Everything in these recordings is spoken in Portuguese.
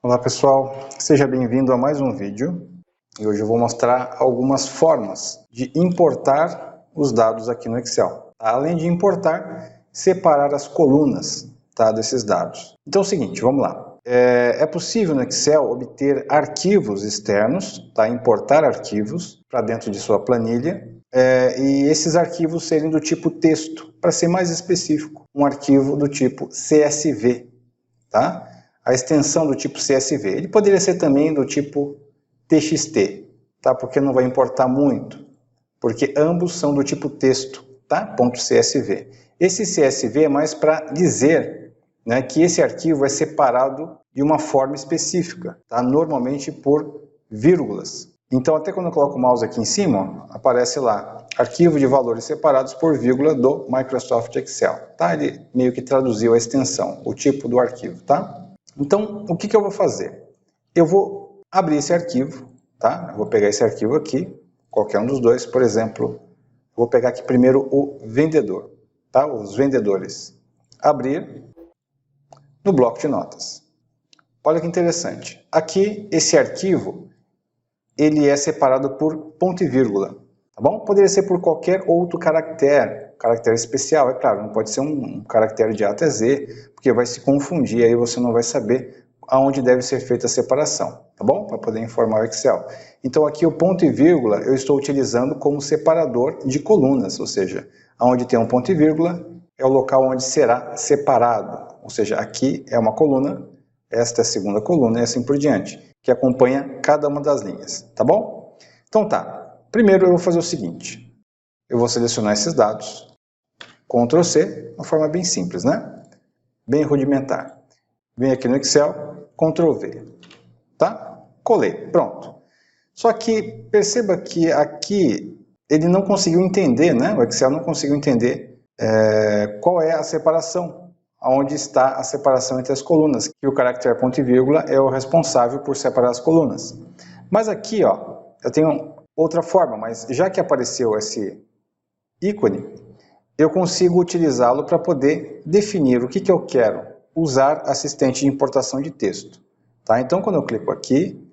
Olá pessoal, seja bem-vindo a mais um vídeo e hoje eu vou mostrar algumas formas de importar os dados aqui no Excel. Além de importar, separar as colunas desses dados. Então é o seguinte, vamos lá. É possível no Excel obter arquivos externos, importar arquivos para dentro de sua planilha e esses arquivos serem do tipo texto, para ser mais específico, um arquivo do tipo CSV, tá? A extensão do tipo CSV. Ele poderia ser também do tipo TXT, tá? Porque não vai importar muito, porque ambos são do tipo texto, tá? .csv. Esse CSV é mais para dizer, né, que esse arquivo é separado de uma forma específica, tá? Normalmente por vírgulas. Então, até quando eu coloco o mouse aqui em cima, ó, aparece lá, arquivo de valores separados por vírgula do Microsoft Excel, tá? Ele meio que traduziu a extensão, o tipo do arquivo, tá? Então, o que eu vou fazer? Eu vou abrir esse arquivo, tá? Eu vou pegar esse arquivo aqui, qualquer um dos dois, por exemplo, vou pegar aqui primeiro o vendedor, tá? Os vendedores. Abrir no bloco de notas. Olha que interessante. Aqui, esse arquivo, ele é separado por ponto e vírgula, tá bom? Poderia ser por qualquer outro caractere especial, é claro, não pode ser um caractere de A até Z, porque vai se confundir, aí você não vai saber aonde deve ser feita a separação, tá bom? Para poder informar o Excel. Então aqui o ponto e vírgula eu estou utilizando como separador de colunas, ou seja, aonde tem um ponto e vírgula é o local onde será separado, ou seja, aqui é uma coluna, esta é a segunda coluna e assim por diante, que acompanha cada uma das linhas, tá bom? Então tá, primeiro eu vou fazer o seguinte, eu vou selecionar esses dados, Ctrl C, uma forma bem simples, né? Bem rudimentar. Venho aqui no Excel, Ctrl V, tá? Colei, pronto. Só que perceba que aqui ele não conseguiu entender, né? O Excel não conseguiu entender qual é a separação, onde está a separação entre as colunas, que o caractere ponto e vírgula é o responsável por separar as colunas. Mas aqui, ó, eu tenho outra forma, mas já que apareceu esse ícone, eu consigo utilizá-lo para poder definir o que eu quero usar assistente de importação de texto. Tá? Então, quando eu clico aqui,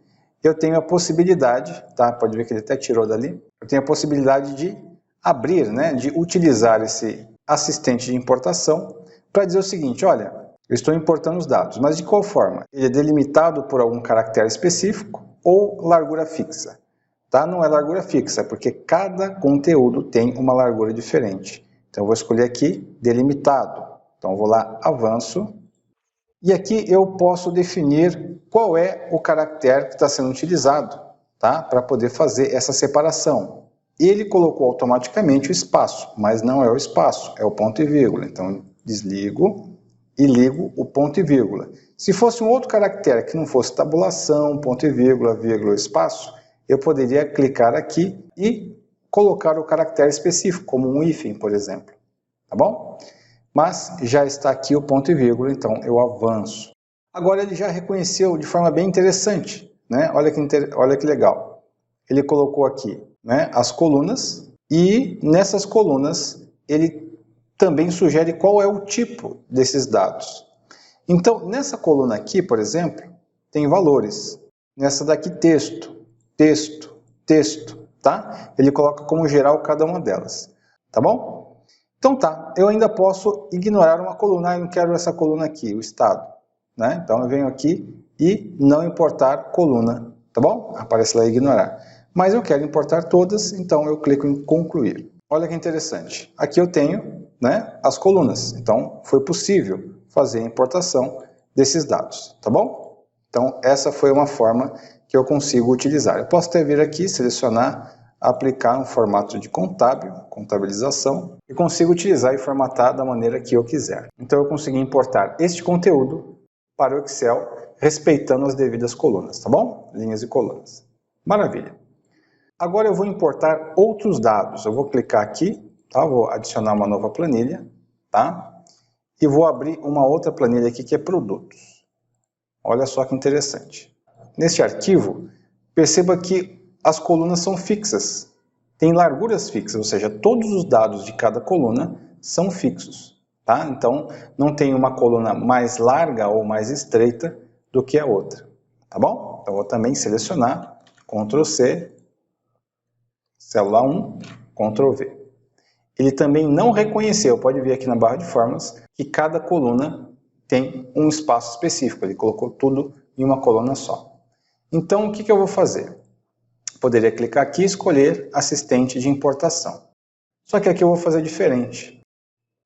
eu tenho a possibilidade, tá? Pode ver que ele até tirou dali, eu tenho a possibilidade de abrir, né? De utilizar esse assistente de importação para dizer o seguinte, olha, eu estou importando os dados, mas de qual forma? Ele é delimitado por algum caractere específico ou largura fixa? Tá? Não é largura fixa, porque cada conteúdo tem uma largura diferente. Então, eu vou escolher aqui, delimitado. Então, eu vou lá, avanço. E aqui eu posso definir qual é o caractere que está sendo utilizado, tá? Para poder fazer essa separação. Ele colocou automaticamente o espaço, mas não é o espaço, é o ponto e vírgula. Então, desligo e ligo o ponto e vírgula. Se fosse um outro caractere que não fosse tabulação, ponto e vírgula, vírgula, espaço, eu poderia clicar aqui e colocar o caractere específico, como um hífen, por exemplo, tá bom? Mas já está aqui o ponto e vírgula, então eu avanço. Agora ele já reconheceu de forma bem interessante, né? Olha que legal. Ele colocou aqui, né, as colunas e nessas colunas ele também sugere qual é o tipo desses dados. Então, nessa coluna aqui, por exemplo, tem valores. Nessa daqui, texto, texto, texto, tá? Ele coloca como geral cada uma delas, tá bom? Então tá, eu ainda posso ignorar uma coluna, eu não quero essa coluna aqui, o estado, né? Então eu venho aqui e não importar coluna, tá bom? Aparece lá ignorar. Mas eu quero importar todas, então eu clico em concluir. Olha que interessante, aqui eu tenho, né, as colunas, então foi possível fazer a importação desses dados, tá bom? Então essa foi uma forma que eu consigo utilizar. Eu posso até vir aqui, selecionar, aplicar um formato de contábil, contabilização, e consigo utilizar e formatar da maneira que eu quiser. Então eu consegui importar este conteúdo para o Excel, respeitando as devidas colunas, tá bom? Linhas e colunas. Maravilha. Agora eu vou importar outros dados. Eu vou clicar aqui, tá? Vou adicionar uma nova planilha, tá? E vou abrir uma outra planilha aqui que é produtos. Olha só que interessante. Neste arquivo, perceba que as colunas são fixas, tem larguras fixas, ou seja, todos os dados de cada coluna são fixos, tá? Então, não tem uma coluna mais larga ou mais estreita do que a outra. tá bom? Então, eu vou também selecionar, Ctrl C, célula 1, Ctrl V. Ele também não reconheceu, pode ver aqui na barra de fórmulas, que cada coluna tem um espaço específico, ele colocou tudo em uma coluna só. Então, o que eu vou fazer? Poderia clicar aqui e escolher assistente de importação. Só que aqui eu vou fazer diferente.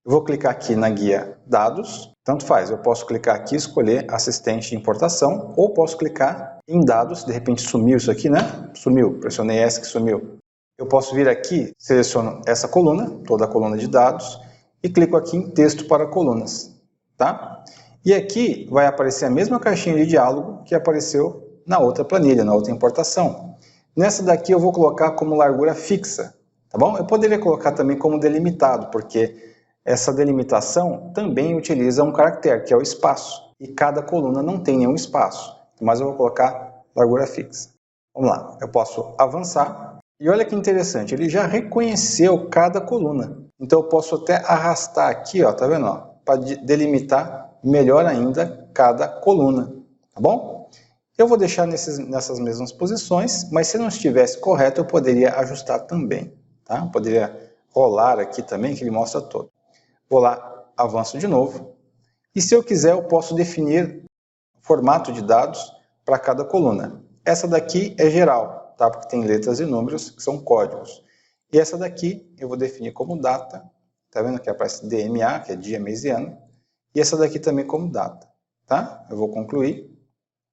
Eu vou clicar aqui na guia dados, tanto faz, eu posso clicar aqui e escolher assistente de importação, ou posso clicar em dados, de repente sumiu isso aqui, né? Sumiu, pressionei S que sumiu. Eu posso vir aqui, seleciono essa coluna, toda a coluna de dados, e clico aqui em texto para colunas, tá? E aqui vai aparecer a mesma caixinha de diálogo que apareceu na outra planilha, na outra importação. Nessa daqui eu vou colocar como largura fixa, tá bom? Eu poderia colocar também como delimitado, porque essa delimitação também utiliza um caractere, que é o espaço, e cada coluna não tem nenhum espaço, mas eu vou colocar largura fixa. Vamos lá, eu posso avançar, e olha que interessante, ele já reconheceu cada coluna, então eu posso até arrastar aqui, ó, tá vendo? Para delimitar melhor ainda cada coluna, tá bom? Eu vou deixar nessas mesmas posições, mas se não estivesse correto, eu poderia ajustar também, tá? Eu poderia rolar aqui também, que ele mostra todo. Vou lá, avanço de novo. E se eu quiser, eu posso definir formato de dados para cada coluna. Essa daqui é geral, tá? Porque tem letras e números, que são códigos. E essa daqui eu vou definir como data. Tá vendo que aparece DMA, que é dia, mês e ano. E essa daqui também como data, tá? Eu vou concluir.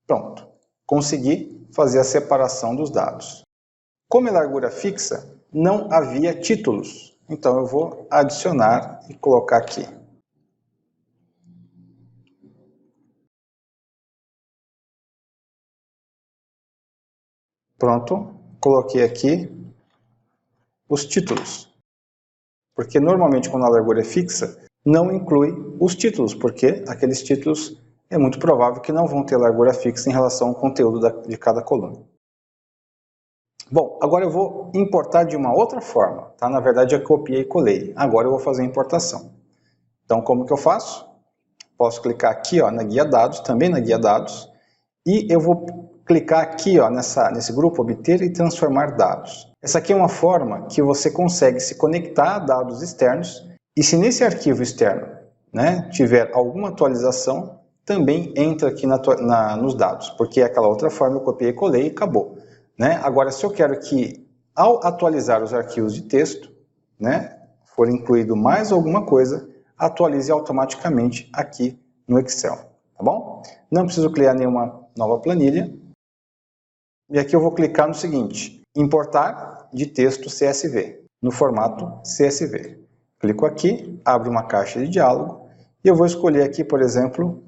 Pronto. Consegui fazer a separação dos dados. Como é largura fixa, não havia títulos. Então, eu vou adicionar e colocar aqui. Pronto, coloquei aqui os títulos. Porque normalmente quando a largura é fixa, não inclui os títulos, porque aqueles títulos é muito provável que não vão ter largura fixa em relação ao conteúdo de cada coluna. Bom, agora eu vou importar de uma outra forma, tá? Na verdade eu copiei e colei, agora eu vou fazer a importação. Então como que eu faço? Posso clicar aqui, ó, na guia dados, também na guia dados, e eu vou clicar aqui, ó, nesse grupo obter e transformar dados. Essa aqui é uma forma que você consegue se conectar a dados externos, e se nesse arquivo externo, né, tiver alguma atualização, também entra aqui nos dados, porque aquela outra forma eu copiei e colei e acabou. Né? Agora, se eu quero que, ao atualizar os arquivos de texto, né, for incluído mais alguma coisa, atualize automaticamente aqui no Excel, tá bom? Não preciso criar nenhuma nova planilha. E aqui eu vou clicar no seguinte, importar de texto CSV, no formato CSV. Clico aqui, abre uma caixa de diálogo, e eu vou escolher aqui, por exemplo,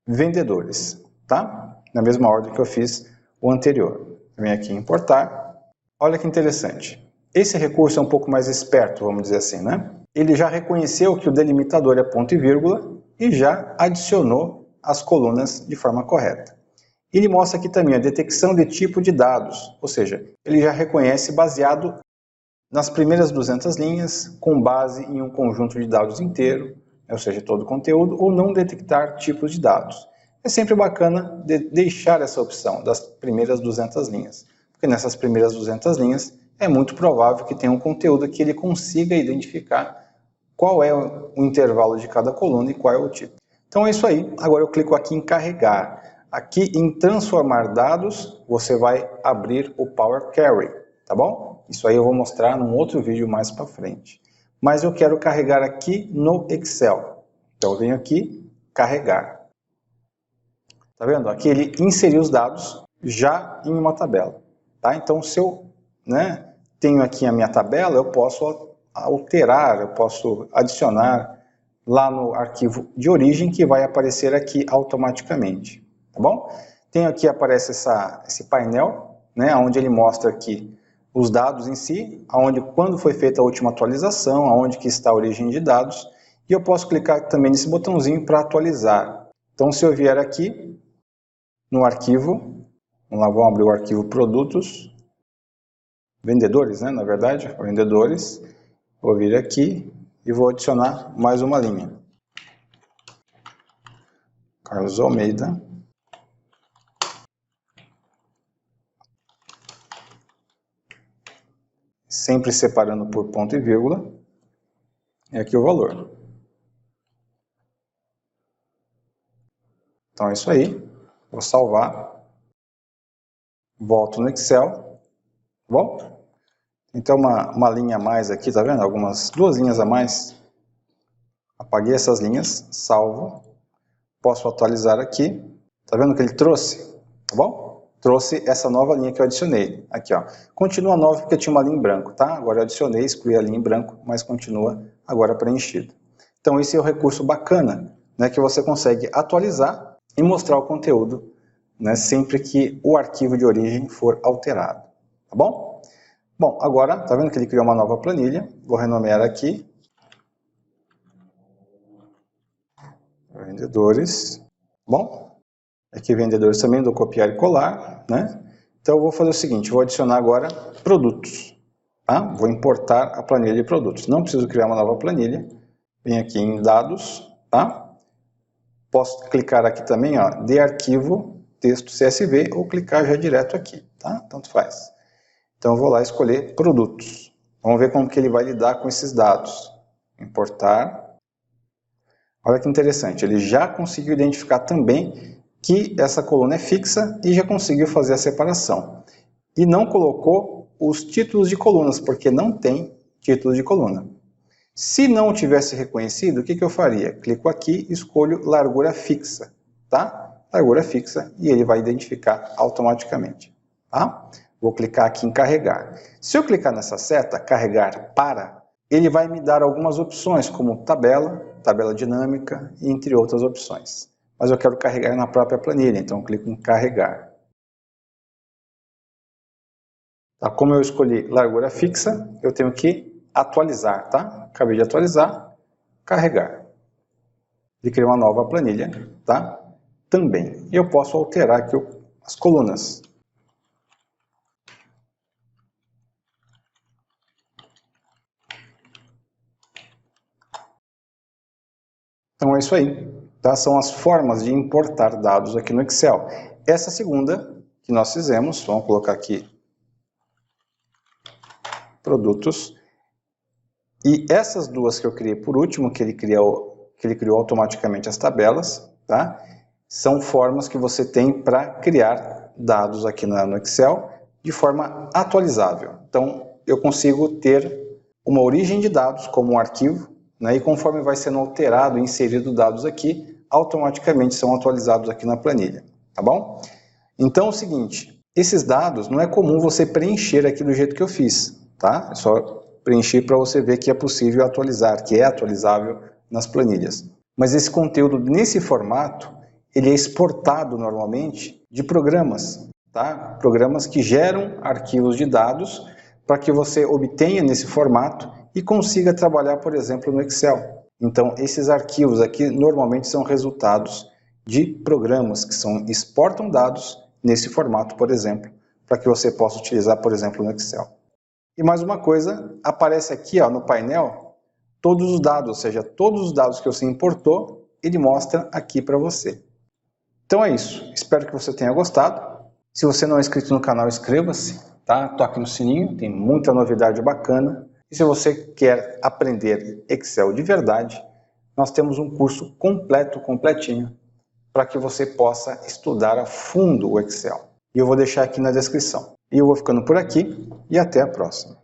vendedores, tá? Na mesma ordem que eu fiz o anterior. Venho aqui em importar. Olha que interessante. Esse recurso é um pouco mais esperto, vamos dizer assim, né? Ele já reconheceu que o delimitador é ponto e vírgula e já adicionou as colunas de forma correta. Ele mostra aqui também a detecção de tipo de dados, ou seja, ele já reconhece baseado nas primeiras 200 linhas, com base em um conjunto de dados inteiro, ou seja, todo o conteúdo, ou não detectar tipos de dados. É sempre bacana deixar essa opção das primeiras 200 linhas, porque nessas primeiras 200 linhas é muito provável que tenha um conteúdo que ele consiga identificar qual é o intervalo de cada coluna e qual é o tipo. Então é isso aí, agora eu clico aqui em carregar. Aqui em transformar dados, você vai abrir o Power Query, tá bom? Isso aí eu vou mostrar num outro vídeo mais para frente. Mas eu quero carregar aqui no Excel. Então eu venho aqui, carregar. Tá vendo? Aqui ele inseriu os dados já em uma tabela. Tá? Então se eu tenho aqui a minha tabela, eu posso alterar, eu posso adicionar lá no arquivo de origem que vai aparecer aqui automaticamente. Tá bom? Tenho aqui, aparece esse painel, né, onde ele mostra aqui os dados em si, quando foi feita a última atualização, aonde que está a origem de dados, e eu posso clicar também nesse botãozinho para atualizar. Então, se eu vier aqui no arquivo, vamos abrir o arquivo produtos, vendedores, né, na verdade, vendedores, vou vir aqui e vou adicionar mais uma linha. Carlos Almeida. sempre separando por ponto e vírgula, e aqui o valor. Então é isso aí, vou salvar, volto no Excel, tá bom? Então uma linha a mais aqui, tá vendo? Duas linhas a mais. Apaguei essas linhas, salvo, posso atualizar aqui, tá vendo que ele trouxe, tá bom? Trouxe essa nova linha que eu adicionei, aqui ó, continua nova porque tinha uma linha em branco, tá? Agora eu adicionei, excluí a linha em branco, mas continua agora preenchido. Então esse é o recurso bacana, né, que você consegue atualizar e mostrar o conteúdo, né, sempre que o arquivo de origem for alterado, tá bom? Bom, agora, tá vendo que ele criou uma nova planilha, vou renomear aqui, vendedores, bom, aqui vendedores também do copiar e colar, né? Então eu vou fazer o seguinte, vou adicionar agora produtos, tá? Vou importar a planilha de produtos, não preciso criar uma nova planilha, vem aqui em dados, tá? Posso clicar aqui também, ó, de arquivo, texto CSV, ou clicar já direto aqui, tá? Tanto faz. Então eu vou lá escolher produtos, vamos ver como que ele vai lidar com esses dados, importar. Olha que interessante, ele já conseguiu identificar também que essa coluna é fixa e já conseguiu fazer a separação. E não colocou os títulos de colunas, porque não tem títulos de coluna. Se não tivesse reconhecido, o que eu faria? Clico aqui e escolho largura fixa, tá? Largura fixa e ele vai identificar automaticamente, tá? Vou clicar aqui em carregar. Se eu clicar nessa seta, carregar para, ele vai me dar algumas opções, como tabela dinâmica, entre outras opções. Mas eu quero carregar na própria planilha, então eu clico em carregar. Tá, como eu escolhi largura fixa, eu tenho que atualizar, tá? Acabei de atualizar, carregar. Ele cria uma nova planilha, tá? Também. E eu posso alterar aqui as colunas. Então é isso aí, tá? São as formas de importar dados aqui no Excel. Essa segunda que nós fizemos, vamos colocar aqui produtos, e essas duas que eu criei por último, que ele criou automaticamente as tabelas, tá? São formas que você tem para criar dados aqui no Excel de forma atualizável. Então eu consigo ter uma origem de dados como um arquivo, né, e conforme vai sendo alterado e inserido dados aqui, automaticamente são atualizados aqui na planilha, tá bom? Então é o seguinte, esses dados não é comum você preencher aqui do jeito que eu fiz, tá? É só preencher para você ver que é possível atualizar, que é atualizável nas planilhas. Mas esse conteúdo nesse formato, ele é exportado normalmente de programas, tá? Programas que geram arquivos de dados para que você obtenha nesse formato e consiga trabalhar, por exemplo, no Excel. Então, esses arquivos aqui normalmente são resultados de programas que exportam dados nesse formato, por exemplo, para que você possa utilizar, por exemplo, no Excel. E mais uma coisa, aparece aqui ó, no painel todos os dados, ou seja, todos os dados que você importou, ele mostra aqui para você. Então é isso, espero que você tenha gostado. Se você não é inscrito no canal, inscreva-se, tá? Toque no sininho, tem muita novidade bacana. E se você quer aprender Excel de verdade, nós temos um curso completinho, para que você possa estudar a fundo o Excel. E eu vou deixar aqui na descrição. E eu vou ficando por aqui e até a próxima.